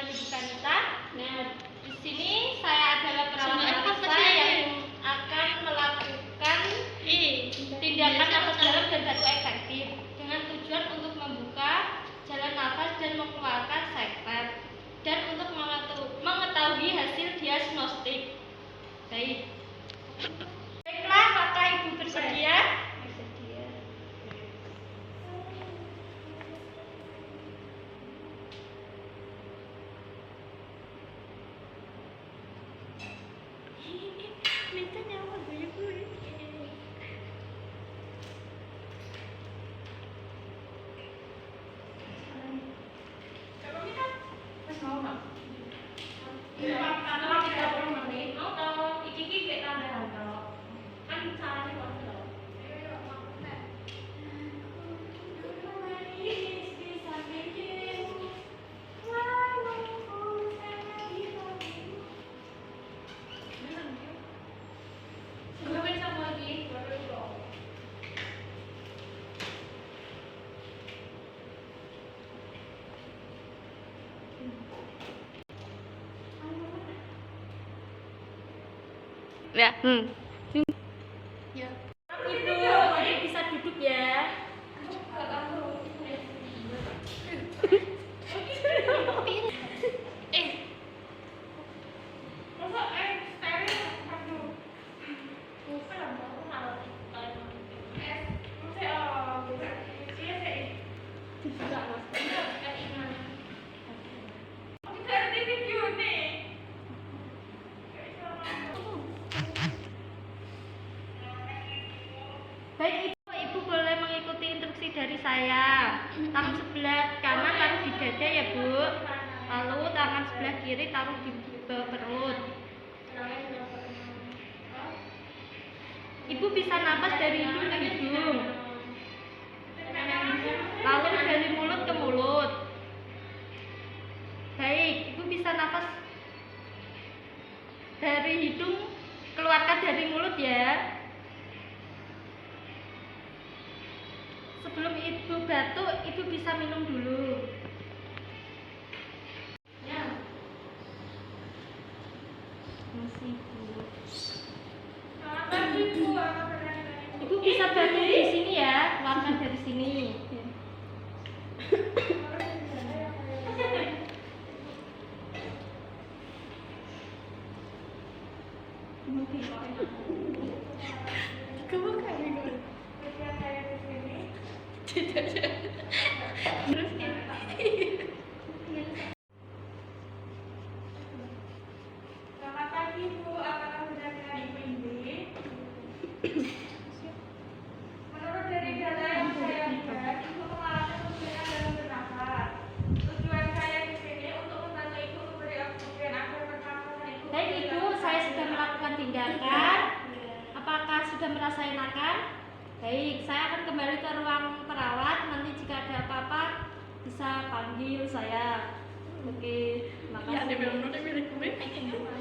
Ibu Kanita. Nah, di sini saya adalah perawat wanita yang akan melakukan tindakan nafas dalam dan batuk efektif dengan tujuan untuk membuka jalan nafas dan mengeluarkan sekret dan untuk mengetahui hasil diagnostik. Baiklah, apakah Ibu bersedia? Bersedia. Minta nyawa gue. Ya. Ya. Ibu bisa duduk ya. Baik Ibu boleh mengikuti instruksi dari saya. Tangan sebelah kanan taruh di dada ya Bu. Lalu tangan sebelah kiri taruh di bawah perut. Ibu bisa nafas dari hidung ke hidung. Lalu dari mulut ke mulut. Baik, Ibu bisa nafas dari hidung, keluarkan dari mulut ya. Sebelum Ibu batuk, Ibu bisa minum dulu. Ya. Masih Bu. Ibu bisa batuk di sini ya, keluarkan dari sini. Selamat pagi Bu, apakah sudah dengan Ibu Indri? Menurut dari data yang saya lihat, Ibu mengalami kesulitan dalam bernafas. Tujuan saya di sini untuk membantu Ibu memberi oksigen agar pernafasan Ibu. Baik Ibu, saya sudah melakukan tindakan. Apakah sudah merasa enakan? Baik, saya akan kembali ke ruang perawat. Nanti jika ada apa-apa bisa panggil saya. Oke, makasih.